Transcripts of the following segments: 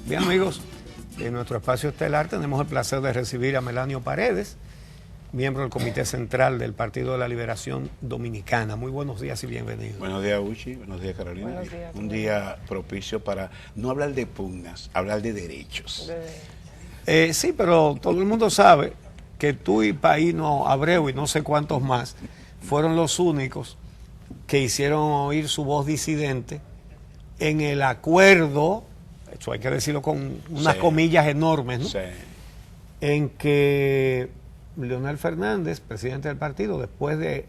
Bien, amigos, en nuestro espacio estelar tenemos el placer de recibir a Melanio Paredes, miembro del Comité Central del Partido de la Liberación Dominicana. Muy buenos días y bienvenido. Buenos días, Uchi. Buenos días, Carolina. Buenos días, un día propicio para no hablar de pugnas, hablar de derechos. Sí, pero todo el mundo sabe que tú y Paíno Abreu y no sé cuántos más fueron los únicos que hicieron oír su voz disidente en el acuerdo, eso hay que decirlo con unas comillas enormes, ¿no? Sí. En que Leonel Fernández, presidente del partido, después de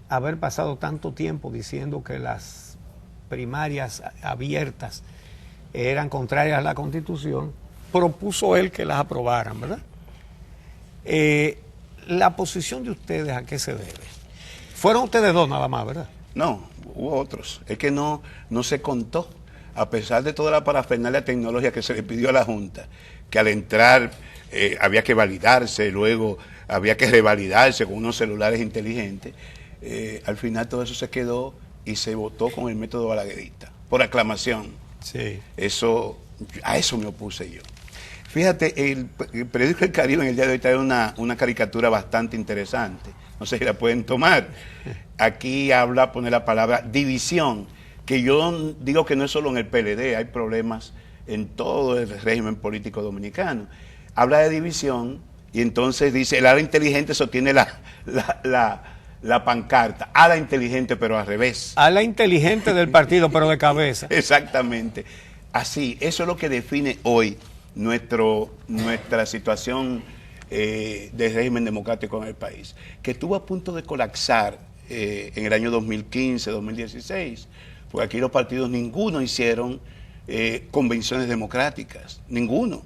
haber pasado tanto tiempo diciendo que las primarias abiertas eran contrarias a la Constitución, propuso él que las aprobaran, ¿verdad? La posición de ustedes, ¿a qué se debe? Fueron ustedes dos nada más, ¿verdad? No, hubo otros. Es que no se contó, a pesar de toda la parafernalia tecnológica que se le pidió a la Junta, que al entrar había que validarse, luego había que revalidarse con unos celulares inteligentes. Al final todo eso se quedó y se votó con el método balaguerista, por aclamación. Sí. A eso me opuse yo. Fíjate, el periódico El Caribe en el día de hoy trae una caricatura bastante interesante. No sé si la pueden tomar. Aquí pone la palabra división, que yo digo que no es solo en el PLD, hay problemas en todo el régimen político dominicano. Habla de división y entonces dice, el ala inteligente sostiene la pancarta, ala inteligente pero al revés. Ala inteligente del partido, pero de cabeza. Exactamente. Así, eso es lo que define hoy nuestra situación de régimen democrático en el país, que estuvo a punto de colapsar en el año 2015, 2016, porque aquí los partidos ninguno hicieron convenciones democráticas, ninguno.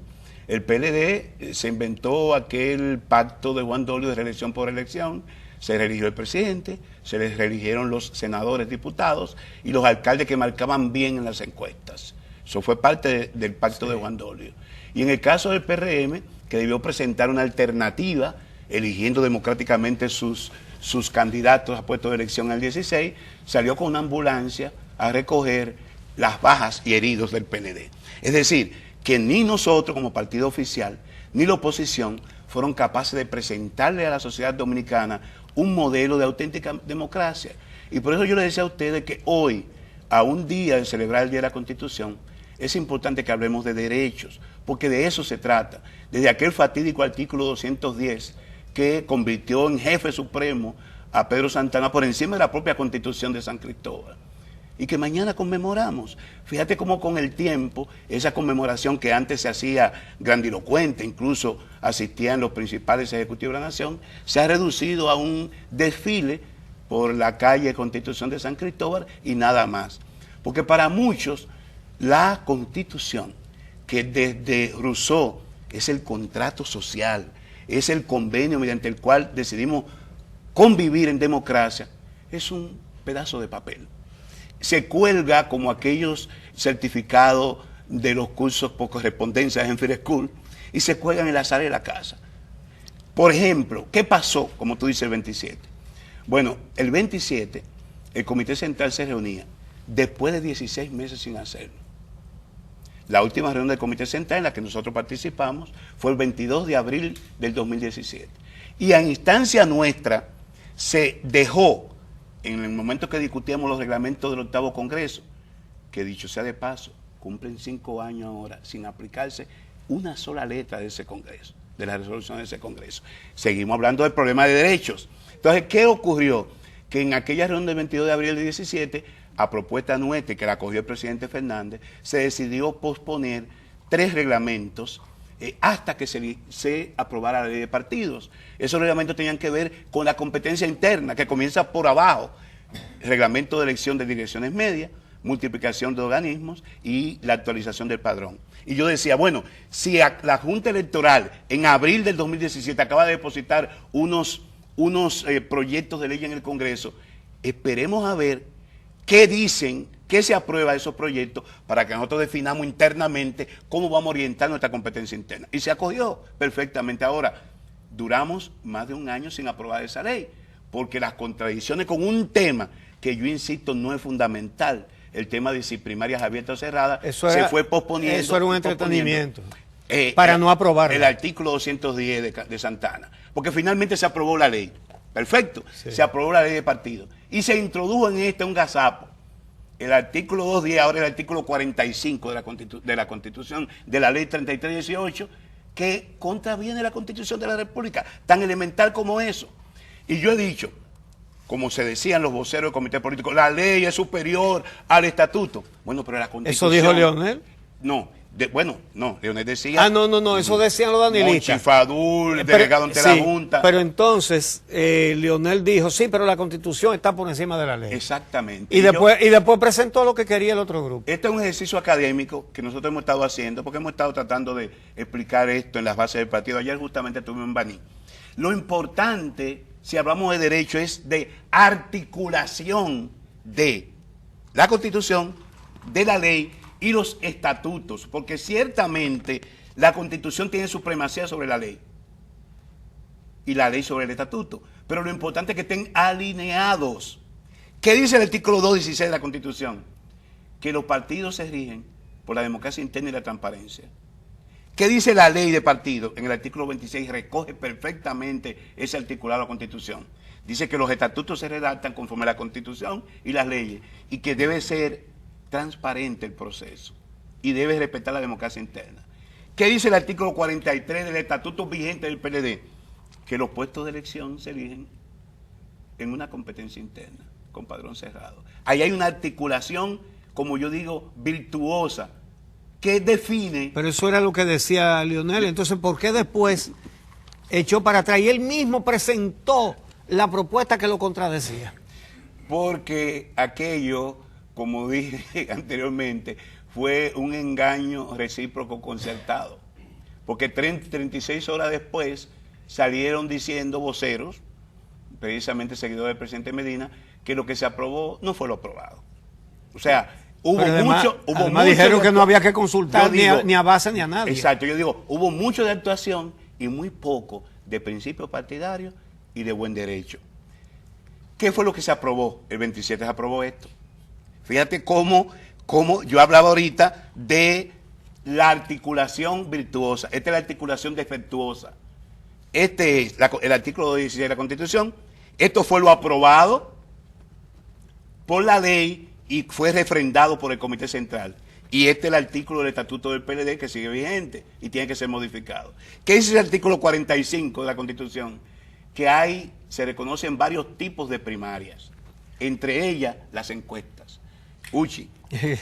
El PLD se inventó aquel pacto de Juan Dolio de reelección por elección, se reeligió el presidente, se les reeligieron los senadores, diputados y los alcaldes que marcaban bien en las encuestas. Eso fue parte del pacto de Juan Dolio. Y en el caso del PRM, que debió presentar una alternativa, eligiendo democráticamente sus candidatos a puestos de elección en el 16, salió con una ambulancia a recoger las bajas y heridos del PLD. Es decir, que ni nosotros como partido oficial, ni la oposición, fueron capaces de presentarle a la sociedad dominicana un modelo de auténtica democracia. Y por eso yo les decía a ustedes que hoy, a un día de celebrar el Día de la Constitución, es importante que hablemos de derechos, porque de eso se trata. Desde aquel fatídico artículo 210 que convirtió en jefe supremo a Pedro Santana por encima de la propia Constitución de San Cristóbal. Y que mañana conmemoramos. Fíjate cómo con el tiempo, esa conmemoración que antes se hacía grandilocuente, incluso asistían los principales ejecutivos de la nación, se ha reducido a un desfile por la calle Constitución de San Cristóbal y nada más. Porque para muchos, la Constitución, que desde Rousseau es el contrato social, es el convenio mediante el cual decidimos convivir en democracia, es un pedazo de papel. Se cuelga como aquellos certificados de los cursos por correspondencia en Free School y se cuelgan en la sala de la casa. Por ejemplo, ¿qué pasó, como tú dices, el 27? Bueno, el 27 el Comité Central se reunía después de 16 meses sin hacerlo. La última reunión del Comité Central en la que nosotros participamos fue el 22 de abril del 2017. Y a instancia nuestra se dejó, en el momento que discutíamos los reglamentos del 8º Congreso, que dicho sea de paso, cumplen 5 años ahora sin aplicarse una sola letra de ese Congreso, de la resolución de ese Congreso. Seguimos hablando del problema de derechos. Entonces, ¿qué ocurrió? Que en aquella reunión del 22 de abril del 17, a propuesta nuestra, que la acogió el presidente Fernández, se decidió posponer 3 reglamentos hasta que se aprobara la ley de partidos. Esos reglamentos tenían que ver con la competencia interna, que comienza por abajo. Reglamento de elección de direcciones medias, multiplicación de organismos y la actualización del padrón. Y yo decía, bueno, si la Junta Electoral en abril del 2017 acaba de depositar unos proyectos de ley en el Congreso, esperemos a ver qué dicen, qué se aprueba de esos proyectos para que nosotros definamos internamente cómo vamos a orientar nuestra competencia interna. Y se acogió perfectamente. Ahora, duramos más de un año sin aprobar esa ley, porque las contradicciones con un tema que yo insisto no es fundamental, el tema de si primarias abiertas o cerradas, Eso se era, fue posponiendo. Eso era un entretenimiento para no aprobarlo. El artículo 210 de Santana. Porque finalmente se aprobó la ley. Perfecto. Sí. Se aprobó la ley de partido. Y se introdujo en un gazapo. El artículo 210, ahora el artículo 45 de la Constitución, de la ley 3318, que contraviene la Constitución de la República. Tan elemental como eso. Y yo he dicho, como se decían los voceros del comité político, la ley es superior al estatuto. Bueno, pero la Constitución... ¿Eso dijo Leonel? No. No, Leonel decía... No, eso decían los danilistas. Monchifadul, delegado ante la Junta. Pero entonces, Leonel dijo, sí, pero la Constitución está por encima de la ley. Exactamente. Y después presentó lo que quería el otro grupo. Este es un ejercicio académico que nosotros hemos estado haciendo, porque hemos estado tratando de explicar esto en las bases del partido. Ayer justamente estuvimos en Baní. Lo importante, si hablamos de derecho, es de articulación de la Constitución, de la ley y los estatutos, porque ciertamente la Constitución tiene supremacía sobre la ley y la ley sobre el estatuto, pero lo importante es que estén alineados. ¿Qué dice el artículo 216 de la Constitución? Que los partidos se rigen por la democracia interna y la transparencia. ¿Qué dice la ley de partido? En el artículo 26 recoge perfectamente ese articulado de la Constitución. Dice que los estatutos se redactan conforme a la Constitución y las leyes, y que debe ser transparente el proceso y debe respetar la democracia interna. ¿Qué dice el artículo 43 del estatuto vigente del PLD? Que los puestos de elección se eligen en una competencia interna, con padrón cerrado. Ahí hay una articulación, como yo digo, virtuosa, que define... Pero eso era lo que decía Leonel, entonces ¿por qué después echó para atrás? Y él mismo presentó la propuesta que lo contradecía. Porque aquello, como dije anteriormente, fue un engaño recíproco concertado. Porque 36 horas después salieron diciendo voceros, precisamente seguidores del presidente Medina, que lo que se aprobó no fue lo aprobado. O sea, además dijeron que no había que consultar ni a base ni a nadie. Exacto, yo digo, hubo mucho de actuación y muy poco de principios partidarios y de buen derecho. ¿Qué fue lo que se aprobó? El 27 se aprobó esto. Fíjate cómo yo hablaba ahorita de la articulación virtuosa. Esta es la articulación defectuosa. Este es el artículo 16 de la Constitución. Esto fue lo aprobado por la ley y fue refrendado por el Comité Central. Y este es el artículo del Estatuto del PLD que sigue vigente y tiene que ser modificado. ¿Qué dice el artículo 45 de la Constitución? Que se reconocen varios tipos de primarias, entre ellas las encuestas. Uchi,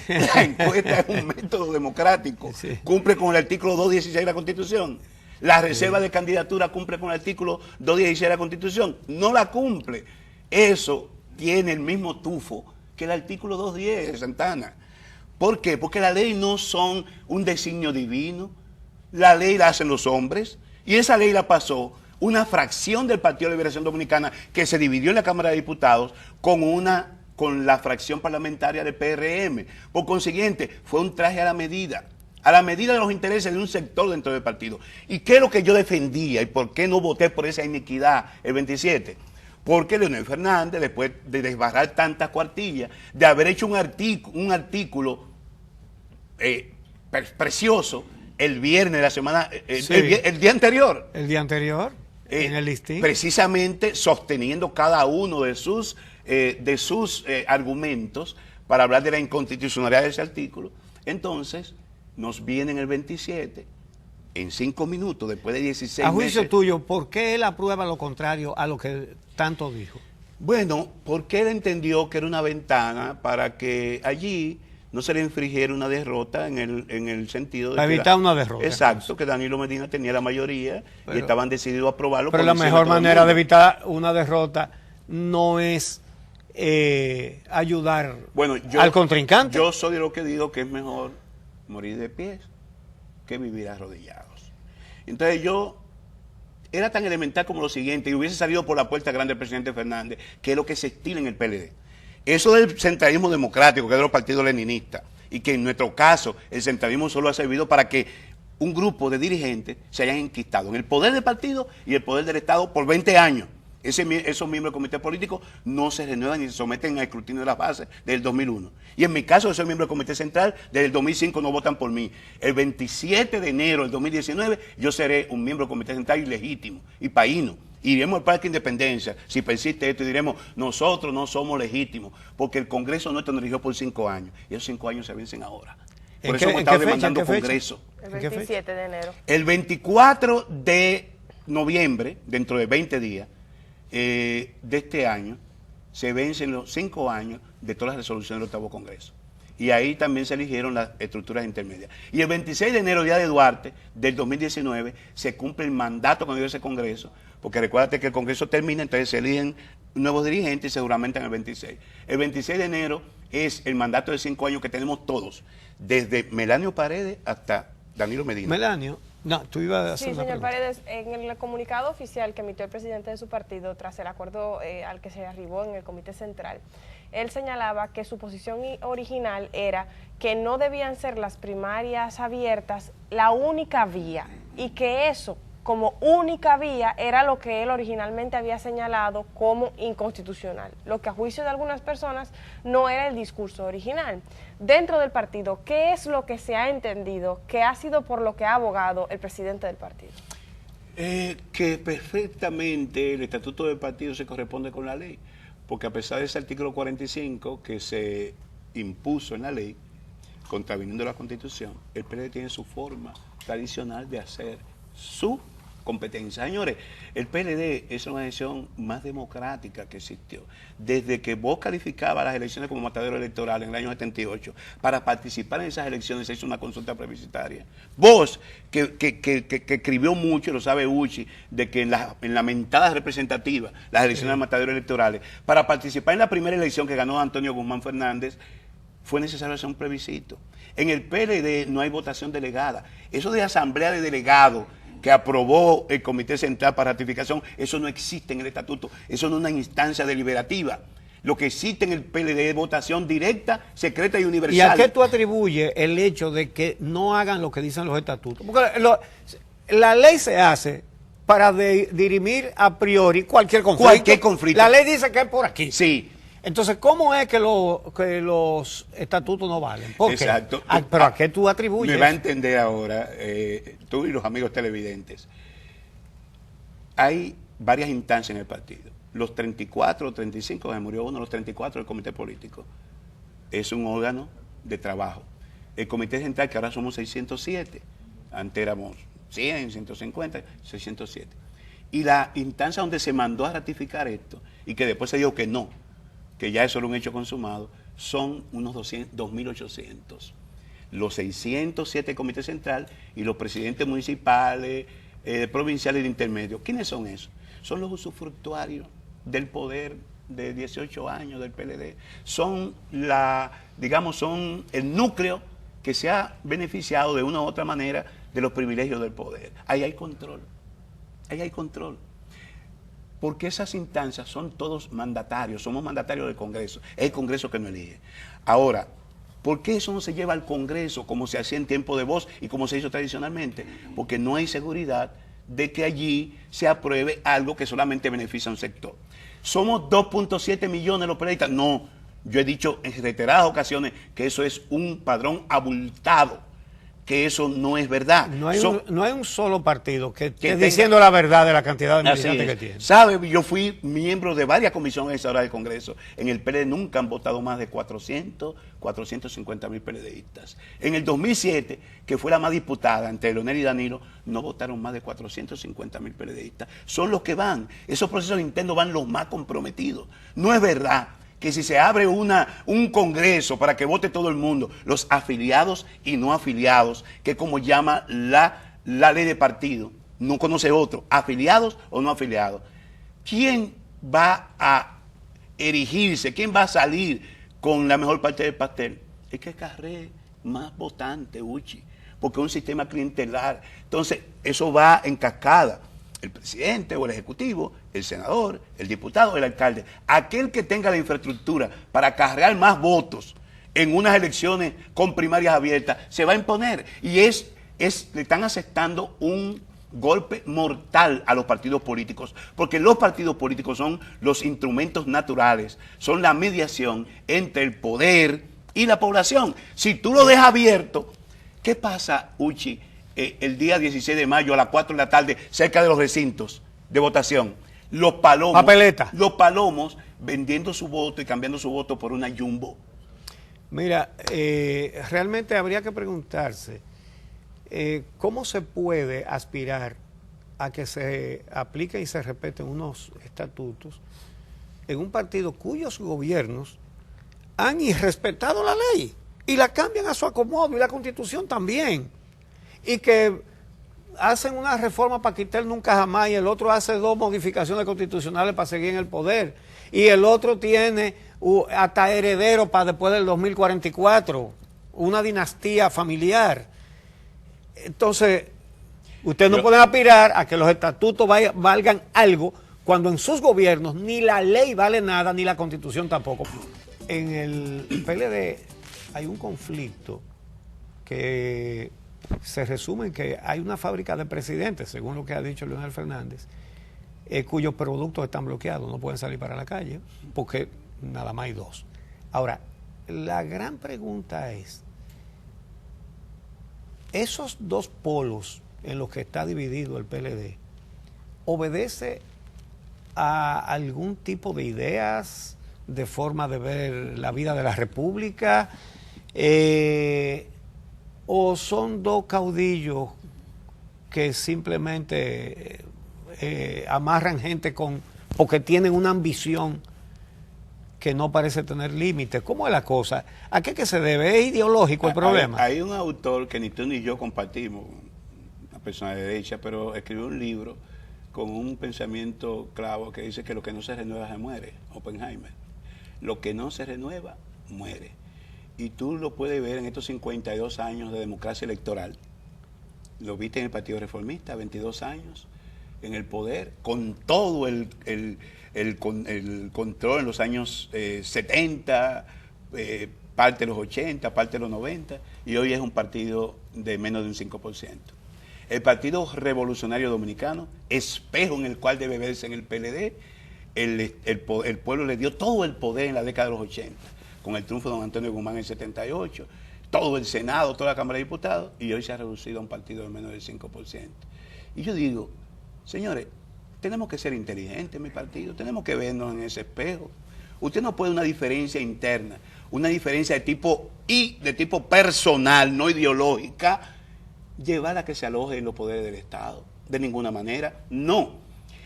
la encuesta es un método democrático, sí. Cumple con el artículo 216 de la Constitución. La reserva de candidatura cumple con el artículo 216 de la Constitución. No la cumple. Eso tiene el mismo tufo que el artículo 210 de Santana. ¿Por qué? Porque la ley no son un designio divino. La ley la hacen los hombres. Y esa ley la pasó una fracción del Partido de Liberación Dominicana que se dividió en la Cámara de Diputados con la fracción parlamentaria del PRM. Por consiguiente, fue un traje a la medida de los intereses de un sector dentro del partido. ¿Y qué es lo que yo defendía y por qué no voté por esa iniquidad el 27? Porque Leonel Fernández, después de desbarrar tantas cuartillas, de haber hecho un artículo precioso el viernes de la semana, sí. el día anterior. El día anterior, en el listín. Precisamente sosteniendo cada uno de sus argumentos para hablar de la inconstitucionalidad de ese artículo. Entonces, nos viene en el 27, en 5 minutos, después de 16 meses. A juicio tuyo, ¿por qué él aprueba lo contrario a lo que tanto dijo? Bueno, porque él entendió que era una ventana para que allí no se le infringiera una derrota en el sentido de... Para evitar una derrota. Exacto, entonces. Que Danilo Medina tenía la mayoría y estaban decididos a aprobarlo. Pero la mejor manera de evitar una derrota no es ayudar al contrincante. Yo soy de lo que digo que es mejor morir de pies que vivir arrodillados. Entonces era tan elemental como lo siguiente, y hubiese salido por la puerta grande el presidente Fernández, que es lo que se estila en el PLD. Eso del centralismo democrático, que es de los partidos leninistas, y que en nuestro caso el centralismo solo ha servido para que un grupo de dirigentes se hayan enquistado en el poder del partido y el poder del Estado por 20 años. Esos miembros del comité político no se renuevan ni se someten al escrutinio de las bases desde el 2001. Y en mi caso, yo soy miembro del comité central, desde el 2005 no votan por mí. El 27 de enero del 2019 yo seré un miembro del comité central ilegítimo y paíno. Iremos al Parque Independencia, si persiste esto, y diremos, nosotros no somos legítimos, porque el Congreso nuestro nos eligió por 5 años, y esos 5 años se vencen ahora. Por eso hemos estado demandando Congreso. El 27 de enero. El 24 de noviembre, dentro de 20 días, de este año, se vencen los 5 años de todas las resoluciones del octavo Congreso. Y ahí también se eligieron las estructuras intermedias. Y el 26 de enero, día de Duarte, del 2019, se cumple el mandato que dio ese Congreso, porque recuérdate que el Congreso termina, entonces se eligen nuevos dirigentes y seguramente en el 26. El 26 de enero es el mandato de 5 años que tenemos todos, desde Melanio Paredes hasta Danilo Medina. Melanio, no, tú ibas a hacer Sí, una señor pregunta. Paredes, en el comunicado oficial que emitió el presidente de su partido tras el acuerdo al que se arribó en el Comité Central, él señalaba que su posición original era que no debían ser las primarias abiertas la única vía y que eso, como única vía, era lo que él originalmente había señalado como inconstitucional, lo que a juicio de algunas personas no era el discurso original. Dentro del partido, ¿qué es lo que se ha entendido, que ha sido por lo que ha abogado el presidente del partido? Que perfectamente el estatuto del partido se corresponde con la ley, porque a pesar de ese artículo 45 que se impuso en la ley, contraviniendo la Constitución, el PLD tiene su forma tradicional de hacer su competencia. Señores, el PLD es una elección más democrática que existió. Desde que vos calificabas las elecciones como matadero electoral en el año 78, para participar en esas elecciones se hizo una consulta plebiscitaria. Vos, que escribió mucho, lo sabe Uchi, de que en la mentada representativa, las elecciones de matadero electorales, para participar en la primera elección que ganó Antonio Guzmán Fernández, fue necesario hacer un plebiscito. En el PLD no hay votación delegada. Eso de asamblea de delegados que aprobó el Comité Central para ratificación, eso no existe en el estatuto, eso no es una instancia deliberativa. Lo que existe en el PLD es votación directa, secreta y universal. ¿Y a qué tú atribuyes el hecho de que no hagan lo que dicen los estatutos? Porque la ley se hace para dirimir a priori cualquier conflicto. Cualquier conflicto. La ley dice que es por aquí. Sí. Entonces, ¿cómo es que los estatutos no valen? ¿Por qué? Exacto. ¿Pero a qué tú atribuyes? Me va a entender ahora, tú y los amigos televidentes. Hay varias instancias en el partido. Los 34, los 35, se murió uno, los 34 del comité político. Es un órgano de trabajo. El comité central, que ahora somos 607, antes éramos 100, 150, 607. Y la instancia donde se mandó a ratificar esto, y que después se dijo que no, que ya eso era un hecho consumado, son unos 2.800. Los 607 Comité Central y los presidentes municipales, provinciales y de intermedio. ¿Quiénes son esos? Son los usufructuarios del poder de 18 años del PLD. Son son el núcleo que se ha beneficiado de una u otra manera de los privilegios del poder. Ahí hay control. Ahí hay control. Porque esas instancias son todos mandatarios, somos mandatarios del Congreso, es el Congreso que nos elige. Ahora, ¿por qué eso no se lleva al Congreso como se hacía en tiempo de voz y como se hizo tradicionalmente? Porque no hay seguridad de que allí se apruebe algo que solamente beneficia a un sector. ¿Somos 2.7 millones los periodistas? No, yo he dicho en reiteradas ocasiones que eso es un padrón abultado, que eso no es verdad. No hay un solo partido que esté diciendo la verdad de la cantidad de militantes que tiene. ¿Sabe? Yo fui miembro de varias comisiones ahora del Congreso. En el PLD nunca han votado más de 450 mil PLDistas. En el 2007, que fue la más disputada entre Leonel y Danilo, no votaron más de 450 mil PLDistas. Son los que van. Esos procesos internos van los más comprometidos. No es verdad que si se abre un congreso para que vote todo el mundo, los afiliados y no afiliados, que como llama la ley de partido, no conoce otro, afiliados o no afiliados, ¿quién va a erigirse? ¿Quién va a salir con la mejor parte del pastel? Es que acarree más votantes, Uchi, porque es un sistema clientelar. Entonces, eso va en cascada. El presidente o el ejecutivo, el senador, el diputado, el alcalde, aquel que tenga la infraestructura para acarrear más votos en unas elecciones con primarias abiertas, se va a imponer. Y le están aceptando golpe mortal a los partidos políticos, porque los partidos políticos son los instrumentos naturales, son la mediación entre el poder y la población. Si tú lo dejas abierto, ¿qué pasa, Uchi, el día 16 de mayo a las 4 de la tarde, cerca de los recintos de votación? Los palomos vendiendo su voto y cambiando su voto por una jumbo. Mira, realmente habría que preguntarse cómo se puede aspirar a que se apliquen y se respeten unos estatutos en un partido cuyos gobiernos han irrespetado la ley y la cambian a su acomodo, y la Constitución también, y que hacen una reforma para quitar nunca jamás y el otro hace 2 modificaciones constitucionales para seguir en el poder, y el otro tiene hasta heredero para después del 2044, una dinastía familiar. Entonces, ustedes no pueden aspirar a que los estatutos valgan algo cuando en sus gobiernos ni la ley vale nada, ni la Constitución tampoco. En el PLD hay un conflicto que se resume en que hay una fábrica de presidentes, según lo que ha dicho Leonel Fernández, cuyos productos están bloqueados, no pueden salir para la calle, porque nada más hay 2. Ahora, la gran pregunta es, esos 2 polos en los que está dividido el PLD, ¿obedece a algún tipo de ideas, de forma de ver la vida de la República, o son 2 caudillos que simplemente amarran gente porque tienen una ambición que no parece tener límites? ¿Cómo es la cosa? ¿A qué se debe? ¿Es ideológico el problema? Hay un autor que ni tú ni yo compartimos, una persona de derecha, pero escribió un libro con un pensamiento clavo que dice que lo que no se renueva se muere, Oppenheimer. Lo que no se renueva, muere. Y tú lo puedes ver en estos 52 años de democracia electoral. Lo viste en el Partido Reformista, 22 años en el poder, con todo el control en los años 70, parte de los 80, parte de los 90, y hoy es un partido de menos de un 5%. El Partido Revolucionario Dominicano, espejo en el cual debe verse en el PLD, el pueblo le dio todo el poder en la década de los 80, con el triunfo de don Antonio Guzmán en el 78, todo el Senado, toda la Cámara de Diputados, y hoy se ha reducido a un partido de menos del 5%. Y yo digo, señores, tenemos que ser inteligentes en mi partido, tenemos que vernos en ese espejo. Usted no puede una diferencia interna, una diferencia de tipo personal, no ideológica, llevar a que se aloje en los poderes del Estado. De ninguna manera, no.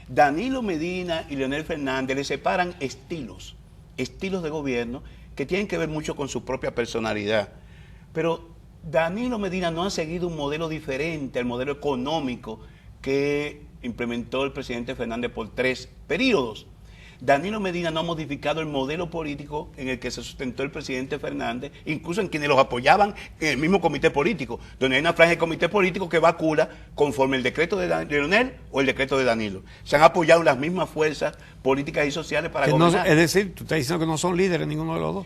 Danilo Medina y Leonel Fernández le separan estilos de gobierno que tienen que ver mucho con su propia personalidad. Pero Danilo Medina no ha seguido un modelo diferente al modelo económico que implementó el presidente Fernández por 3 periodos. Danilo Medina no ha modificado el modelo político en el que se sustentó el presidente Fernández, incluso en quienes los apoyaban en el mismo comité político, donde hay una franja de comité político que vacula conforme el decreto de Leonel o el decreto de Danilo. Se han apoyado las mismas fuerzas políticas y sociales para gobernar. Es decir, tú estás diciendo que no son líderes ninguno de los dos.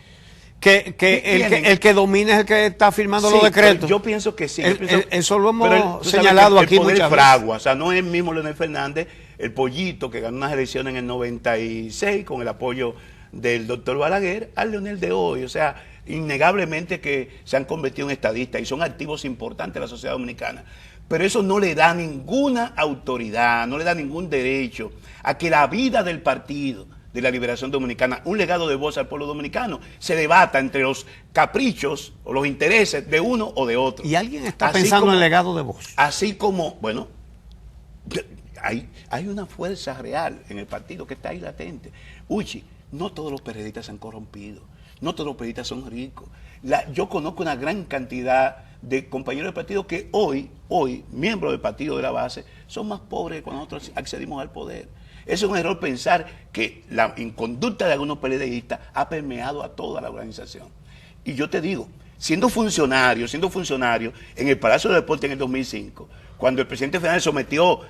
El que domina es el que está firmando los decretos. Yo pienso que sí. Eso lo hemos señalado aquí muchas veces. O sea, no es el mismo Leonel Fernández, el pollito que ganó unas elecciones en el 96 con el apoyo del doctor Balaguer, al Leonel de hoy. O sea, innegablemente que se han convertido en estadistas y son activos importantes de la sociedad dominicana. Pero eso no le da ninguna autoridad, no le da ningún derecho a que la vida del partido de la Liberación Dominicana, un legado de voz al pueblo dominicano, se debata entre los caprichos o los intereses de uno o de otro. ¿Y alguien está pensando en el legado de voz? Así como, bueno, hay una fuerza real en el partido que está ahí latente. Uchi, no todos los periodistas se han corrompido, no todos los periodistas son ricos. Yo conozco una gran cantidad de compañeros del partido que hoy, miembros del partido de la base, son más pobres que cuando nosotros accedimos al poder. Es un error pensar que la inconducta de algunos PLDistas ha permeado a toda la organización. Y yo te digo, siendo funcionario en el Palacio de Deportes en el 2005, cuando el presidente Fernández sometió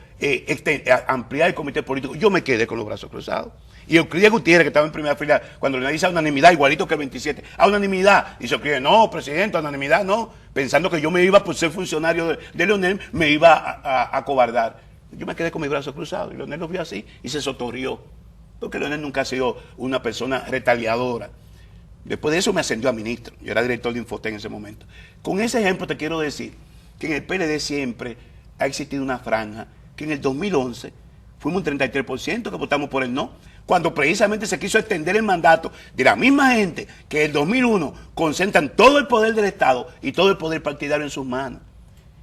ampliar el comité político. Yo me quedé con los brazos cruzados. Y Euclides Gutiérrez, que estaba en primera fila, cuando le dice a unanimidad, igualito que el 27, a unanimidad, y se Euclides, no, presidente, a unanimidad no, pensando que yo me iba, por ser funcionario de Leonel, me iba a acobardar. Yo me quedé con mis brazos cruzados, y Leonel lo vio así, y se sotorrió, porque Leonel nunca ha sido una persona retaliadora. Después de eso me ascendió a ministro, yo era director de Infotec en ese momento. Con ese ejemplo te quiero decir que en el PLD siempre ha existido una franja, que en el 2011 fuimos un 33% que votamos por el no, cuando precisamente se quiso extender el mandato de la misma gente que en el 2001 concentran todo el poder del Estado y todo el poder partidario en sus manos.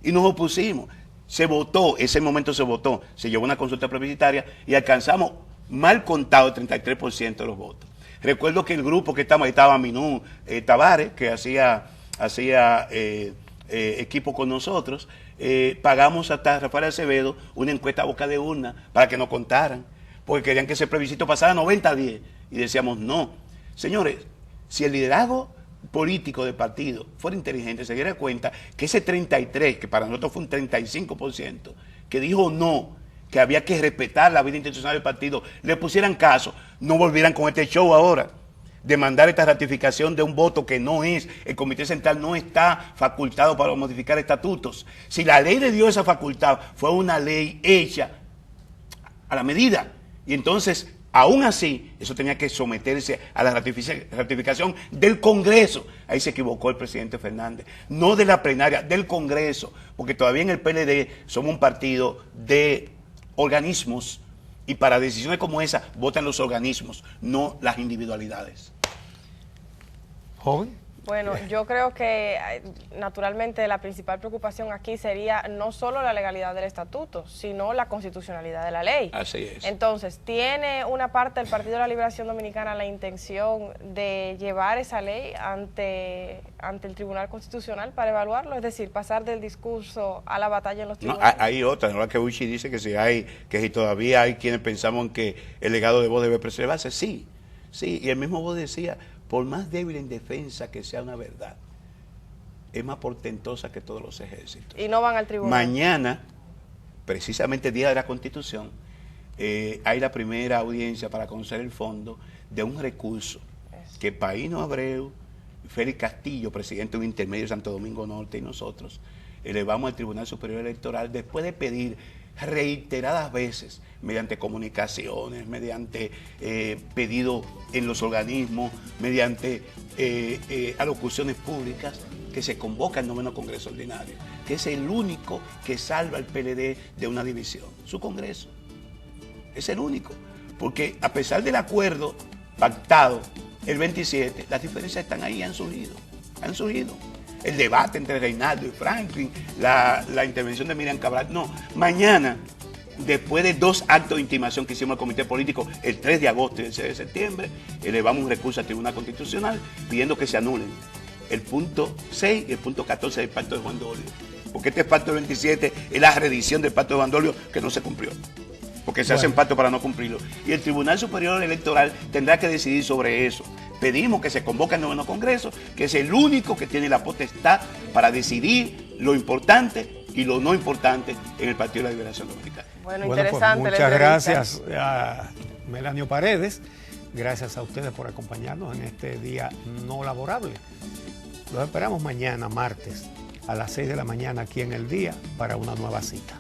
Y nos opusimos. Se votó, ese momento se votó, se llevó una consulta plebiscitaria y alcanzamos mal contado el 33% de los votos. Recuerdo que el grupo que estaba ahí estaba Minú Tavares, que hacía equipo con nosotros, pagamos hasta Rafael Acevedo una encuesta a boca de urna para que nos contaran, porque querían que ese plebiscito pasara 90-10, y decíamos no. Señores, si el liderazgo político del partido fuera inteligente, se diera cuenta que ese 33, que para nosotros fue un 35%, que dijo no, que había que respetar la vida institucional del partido, le pusieran caso, no volvieran con este show ahora, de mandar esta ratificación de un voto que no es, el Comité Central no está facultado para modificar estatutos. Si la ley le dio esa facultad, fue una ley hecha a la medida, y entonces, aún así, eso tenía que someterse a la ratificación del Congreso. Ahí se equivocó el presidente Fernández, no de la plenaria, del Congreso, porque todavía en el PLD somos un partido de organismos, y para decisiones como esa votan los organismos, no las individualidades. Joven. Bueno, yo creo que naturalmente la principal preocupación aquí sería no solo la legalidad del estatuto, sino la constitucionalidad de la ley. Así es. Entonces, ¿tiene una parte del Partido de la Liberación Dominicana la intención de llevar esa ley ante el Tribunal Constitucional para evaluarlo? Es decir, pasar del discurso a la batalla en los tribunales. No, hay otra, ¿no? Que Uchi dice que si todavía hay quienes pensamos que el legado de Bosch debe preservarse. Sí, y el mismo Bosch decía, por más débil en defensa que sea una verdad, es más portentosa que todos los ejércitos. Y no van al tribunal. Mañana, precisamente el día de la Constitución, hay la primera audiencia para conocer el fondo de un recurso que Paíno Abreu, Félix Castillo, presidente de un intermedio de Santo Domingo Norte, y nosotros elevamos al Tribunal Superior Electoral después de pedir reiteradas veces, mediante comunicaciones, mediante pedidos en los organismos, mediante alocuciones públicas, que se convoca el noveno Congreso Ordinario, que es el único que salva al PLD de una división. Su Congreso es el único, porque a pesar del acuerdo pactado el 27, las diferencias están ahí, han surgido. El debate entre Reinaldo y Franklin, la intervención de Miriam Cabral. No, mañana, después de 2 actos de intimación que hicimos al Comité Político, el 3 de agosto y el 6 de septiembre, elevamos un recurso al Tribunal Constitucional pidiendo que se anulen el punto 6 y el punto 14 del Pacto de Juan Dolio. Porque este Pacto del 27 es la reedición del Pacto de Juan Dolio que no se cumplió. Porque se hacen pactos para no cumplirlo. Y el Tribunal Superior Electoral tendrá que decidir sobre eso. Pedimos que se convoque el noveno Congreso, que es el único que tiene la potestad para decidir lo importante y lo no importante en el Partido de la Liberación Dominicana. Bueno, Pues interesante. muchas gracias a Melanio Paredes. Gracias a ustedes por acompañarnos en este día no laborable. Los esperamos mañana, martes, a las 6 de la mañana aquí en El Día para una nueva cita.